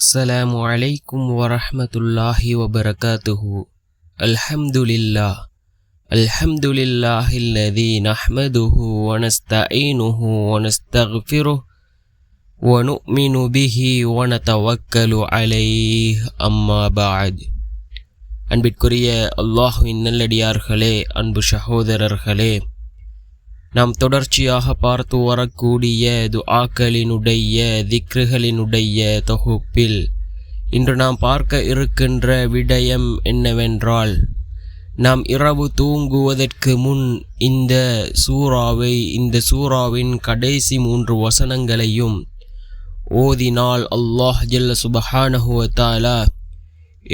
السلام عليكم ورحمة الله وبركاته. الحمد لله الذي نحمده ونستعينه ونستغفره ونؤمن به ونتوكل عليه أما بعد. அன்பிற்குரிய அல்லாஹ்வின் நல்லடியார்களே, அன்பு சகோதரர்களே, நாம் தொடர்ச்சியாக பார்த்து வரக்கூடிய துஆக்களினுடைய திக்ருகளினுடைய தொகுப்பில் இன்று நாம் பார்க்க இருக்கின்ற விடயம் என்னவென்றால், நாம் இரவு தூங்குவதற்கு முன் இந்த சூராவின் கடைசி 3 வசனங்களையும் ஓதினால் அல்லாஹ் ஜல்ல சுப்ஹானஹு வ தஆலா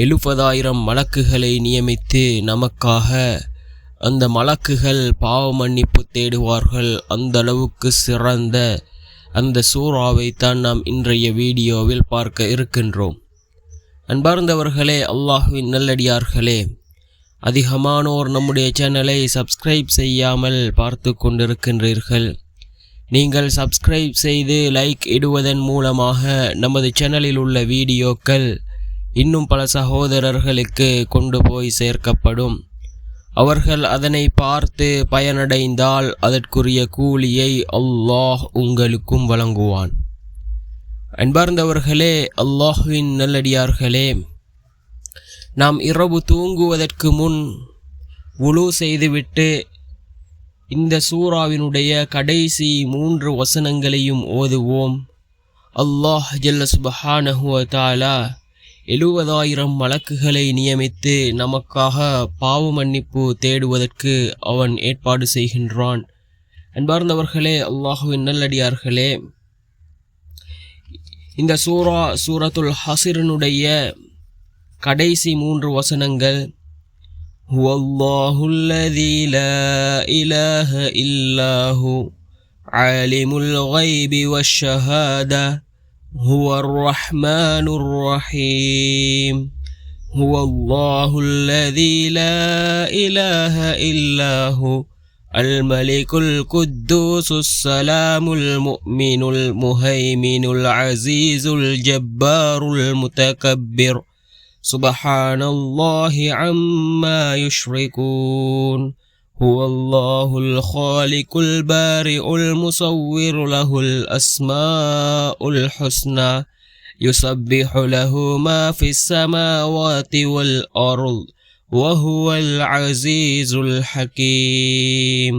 70,000 மலக்குகளை நியமித்து நமக்காக அந்த மலக்குகள் பாவ மன்னிப்பு தேடுவார்கள். அந்த அளவுக்கு சிறந்த அந்த சூறாவை தான் நாம் இன்றைய வீடியோவில் பார்க்க இருக்கின்றோம். அன்பார்ந்தவர்களே, அல்லாஹ்வின் நல்லடியார்களே, அதிகமானோர் நம்முடைய சேனலை சப்ஸ்கிரைப் செய்யாமல் பார்த்து கொண்டிருக்கின்றீர்கள். நீங்கள் சப்ஸ்கிரைப் செய்து லைக் இடுவதன் மூலமாக நமது சேனலில் உள்ள வீடியோக்கள் இன்னும் பல சகோதரர்களுக்கு கொண்டு போய் சேர்க்கப்படும். அவர்கள் அதனை பார்த்து பயனடைந்தால் அதற்குரிய கூலியை அல்லாஹ் உங்களுக்கும் வழங்குவான். அன்பார்ந்தவர்களே, அல்லாஹ்வின் நல்லடியார்களே, நாம் இரவு தூங்குவதற்கு முன் வுளு செய்துவிட்டு இந்த சூறாவினுடைய கடைசி 3 வசனங்களையும் ஓதுவோம். அல்லாஹ் ஜல்ல சுப்ஹானஹு வ தஆலா 70,000 மலக்குகளை நியமித்து நமக்காக பாவ மன்னிப்பு தேடுவதற்கு அவன் ஏற்பாடு செய்கின்றான். அன்பார்ந்தவர்களே, அல்லாஹ்வின் நல்லடியார்களே, இந்த சூரத்துல் ஹஸ்ரினுடைய கடைசி 3 வசனங்கள் ஹுவல்லாஹுல் லதீ லா இலாஹ இல்லாஹு ஆலிமுல் கைபி வஷ்ஷஹாதா هو الرحمن الرحيم هو الله الذي لا إله إلا هو الملك القدوس السلام المؤمن المهيمن العزيز الجبار المتكبر سبحان الله عما يشركون هو الله الخالق البارئ المصور له الأسماء الحسنى يسبح له ما في السماوات والأرض وهو العزيز الحكيم.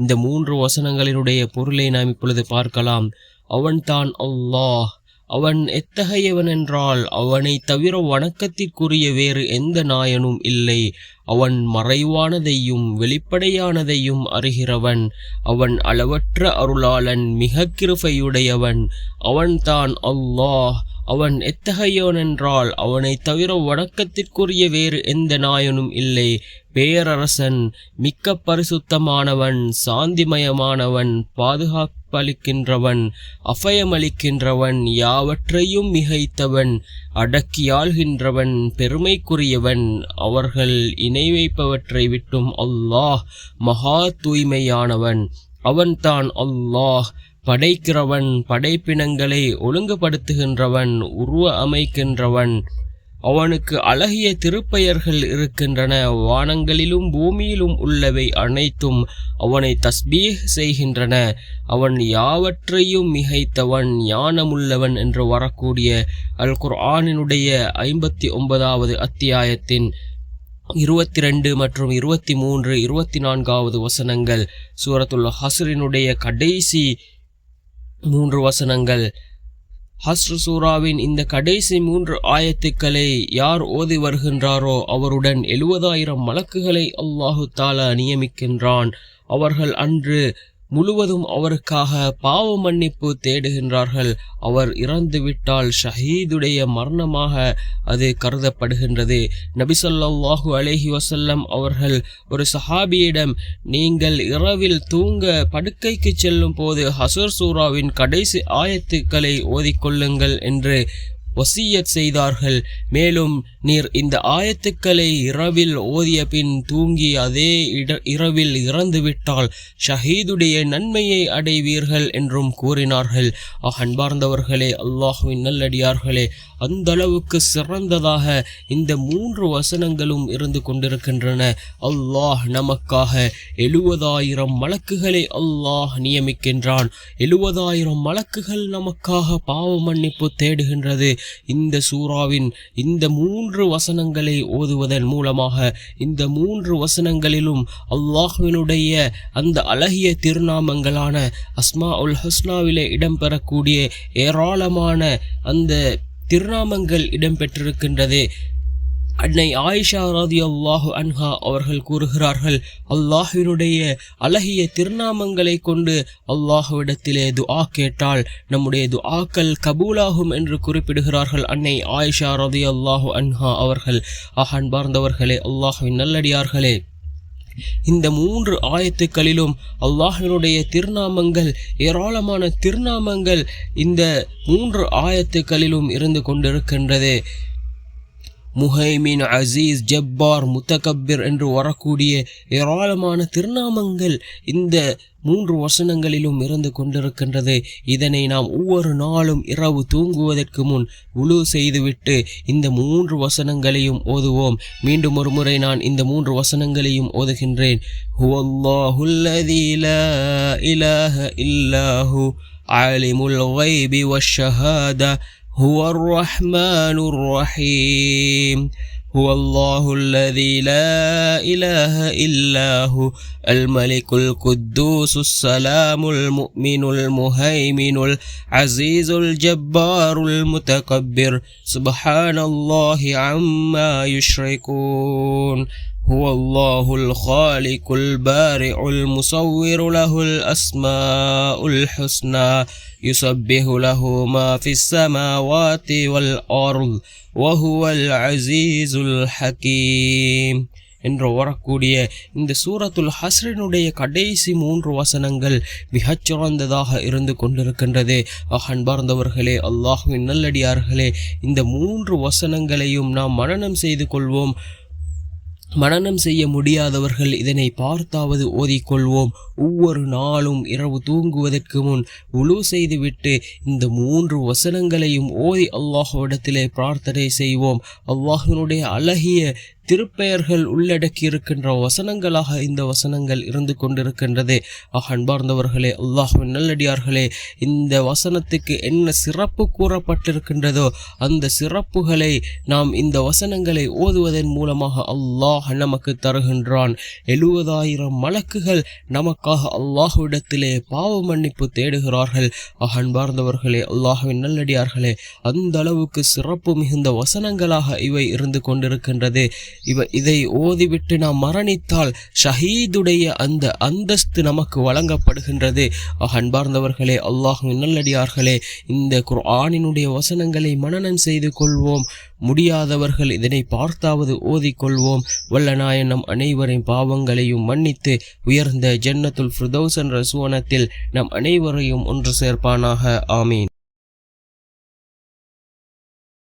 இந்த 3 வசனங்களினுடைய பொருளை நாம் இப்பொழுது பார்க்கலாம். அவன்தான் அல்லாஹ். அவன் எத்தகையவன் என்றால், அவனை தவிர வணக்கத்திற்குரிய வேறு எந்த நாயனும் இல்லை. அவன் மறைவானதையும் வெளிப்படையானதையும் அறிகிறவன். அவன் அளவற்ற அருளாளன், மிக கிருபையுடையவன். அவன்தான் அல்லாஹ். அவன் எத்தகையவன் என்றால், அவனை தவிர வணக்கத்திற்குரிய வேறு எந்த நாயனும் இல்லை. பேரரசன், மிக்க பரிசுத்தமானவன், சாந்திமயமானவன், பாதுகாப்பளிக்கின்றவன், அபயமளிக்கின்றவன், யாவற்றையும் மிகைத்தவன், அடக்கியாள்கின்றவன், பெருமைக்குரியவன். அவர்கள் இணை வைப்பவற்றை விட்டும் அல்லாஹ் மகா தூய்மையானவன். அவன்தான் அல்லாஹ். படைக்கிறவன், படைப்பினங்களை ஒழுங்குபடுத்துகின்றவன், உருவ அமைக்கின்றவன். அவனுக்கு அழகிய திருப்பெயர்கள் இருக்கின்றன. வானங்களிலும் பூமியிலும் உள்ளவை அனைத்தும் அவனை தஸ்பீஹ் செய்கின்றன. அவன் யாவற்றையும் மிகைத்தவன், ஞானமுள்ளவன் என்று வரக்கூடிய அல் குர்ஆனினுடைய 59வது அத்தியாயத்தின் 22 மற்றும் 23, 24வது வசனங்கள், சூரத்துல் ஹஸ்ரினுடைய கடைசி 3 வசனங்கள். ஹஸ்ர் சூராவின் இந்த கடைசி 3 ஆயத்துக்களை யார் ஓதி வருகின்றாரோ அவருடன் 70,000 மலக்குகளை அல்லாஹு தஆலா நியமிக்கின்றான். அவர்கள் அன்று முழுவதும் அவருக்காக பாவ மன்னிப்பு தேடுகின்றார்கள். அவர் இறந்துவிட்டால் ஷஹீதுடைய மரணமாக அது கருதப்படுகின்றது. நபி ஸல்லல்லாஹு அலைஹி வஸல்லம் அவர்கள் ஒரு சஹாபியிடம், நீங்கள் இரவில் தூங்க படுக்கைக்கு செல்லும் போது ஹஸ்ர் சூராவின் கடைசி ஆயத்துக்களை ஓதிக்கொள்ளுங்கள் என்று வசியத் செய்தார்கள். மேலும் நீர் இந்த ஆயத்துக்களை இரவில் ஓதிய பின் தூங்கி அதே இரவில் இறந்துவிட்டால் ஷஹீதுடைய நன்மையை அடைவீர்கள் என்றும் கூறினார்கள். அன்பார்ந்தவர்களே, அல்லாஹுவின் நல்லடியார்களே, அந்த அளவுக்கு சிறந்ததாக இந்த 3 வசனங்களும் இருந்து கொண்டிருக்கின்றன. அல்லாஹ் நமக்காக 70,000 மலக்குகளை அல்லாஹ் நியமிக்கின்றான். 70,000 மலக்குகள் நமக்காக பாவ மன்னிப்பு தேடுகின்றது. இந்த சூறாவின் இந்த 3 வசனங்களை ஓதுவதன் மூலமாக இந்த 3 வசனங்களிலும் அல்லாஹ்வினுடைய அந்த அழகிய திருநாமங்களான அஸ்மாஉல் ஹுஸ்னாவிலே இடம்பெறக்கூடிய ஏராளமான அந்த திருநாமங்கள் இடம்பெற்றிருக்கின்றது. அன்னை ஆயிஷா ரலியல்லாஹு அன்ஹா அவர்கள் கூறுகிறார்கள், அல்லாஹ்வினுடைய அழகிய திருநாமங்களை கொண்டு அல்லாஹ்விடத்திலே துஆ கேட்டால் நம்முடைய துஆக்கள் கபூலாகும் என்று குறிப்பிடுகிறார்கள் அன்னை ஆயிஷா ரலியல்லாஹு அன்ஹா அவர்கள். அன்பார்ந்தவர்களே, அல்லாஹ்வின் நல்லடியார்களே, இந்த 3 ஆயத்துக்களிலும் அல்லாஹ்வினுடைய திருநாமங்கள், ஏராளமான திருநாமங்கள் இந்த 3 ஆயத்துக்களிலும் இருந்து கொண்டிருக்கின்றது. முஹைமின், அசீஸ், ஜப்பார், முத்தகப்பிர் என்று வரக்கூடிய ஏராளமான திருநாமங்கள் இந்த 3 வசனங்களிலும் இருந்து கொண்டிருக்கின்றது. இதனை நாம் ஒவ்வொரு நாளும் இரவு தூங்குவதற்கு முன் வுலு செய்துவிட்டு இந்த 3 வசனங்களையும் ஓதுவோம். மீண்டும் ஒரு முறை நான் இந்த 3 வசனங்களையும் ஓதுகின்றேன். ஹுவல்லாஹுல்லதீ லா இலாஹ இல்லாஹு ஆலிமுல் கைபி வஷ்ஷஹாதா هو الرحمن الرحيم هو الله الذي لا إله إلا هو الملك القدوس السلام المؤمن المهيمن العزيز الجبار المتكبر سبحان الله عما يشركون هو الله الخالق البارئ المصور له الأسماء الحسنى يسبح له ما في السماوات والأرض وهو العزيز الحكيم என்று வரக்கூடிய இந்த சூரத்துல் ஹஸ்ரினுடைய கடைசி 3 வசனங்கள் மிகச் சிறந்ததாக இருந்து கொண்டிருக்கின்றது. அன்பார்ந்தவர்களே, அல்லாஹ்வின் நல்லடியார்களே, இந்த 3 வசனங்களையும் நாம் மனனம் செய்து கொள்வோம். மனனம் செய்ய முடியாதவர்கள் இதனை பார்த்தாவது ஓதிக்கொள்வோம். ஒவ்வொரு நாளும் இரவு தூங்குவதற்கு முன் வுலு செய்துவிட்டு இந்த 3 வசனங்களையும் ஓதி அல்லாஹ்விடத்திலே பிரார்த்தனை செய்வோம். அல்லாஹ்வினுடைய அழகிய திருப்பெயர்கள் உள்ளடக்கி இருக்கின்ற வசனங்களாக இந்த வசனங்கள் இருந்து கொண்டிருக்கின்றது. அன்பார்ந்தவர்களே, அல்லாஹ்வின் நல்லடியார்களே, இந்த வசனத்துக்கு என்ன சிறப்பு கூறப்பட்டிருக்கின்றதோ அந்த சிறப்புகளை நாம் இந்த வசனங்களை ஓதுவதன் மூலமாக அல்லாஹ் நமக்கு தருகின்றான். 70,000 மலக்குகள் நமக்காக அல்லாஹ்விடத்திலே பாவ மன்னிப்பு தேடுகிறார்கள். அன்பார்ந்தவர்களே, அல்லாஹ்வின் நல்லடியார்களே, அந்த அளவுக்கு சிறப்பு மிகுந்த வசனங்களாக இவை இருந்து கொண்டிருக்கின்றது. இதை ஓதிவிட்டு நாம் மரணித்தால் ஷஹீதுடைய அந்த அந்தஸ்து நமக்கு வழங்கப்படுகின்றது. அன்பார்ந்தவர்களே, அல்லாஹ்வின் நல்லடியார்களே, இந்த குர்ஆனினுடைய வசனங்களை மனனம் செய்து கொள்வோம். முடியாதவர்கள் இதனை பார்த்தாவது ஓதிக்கொள்வோம். வல்லநாயன் நம் அனைவரின் பாவங்களையும் மன்னித்து உயர்ந்த ஜன்னத்துல் ஃபிர்தௌஸ் என்ற சுவனத்தில் நம் அனைவரையும் ஒன்று சேர்ப்பானாக. ஆமீன்.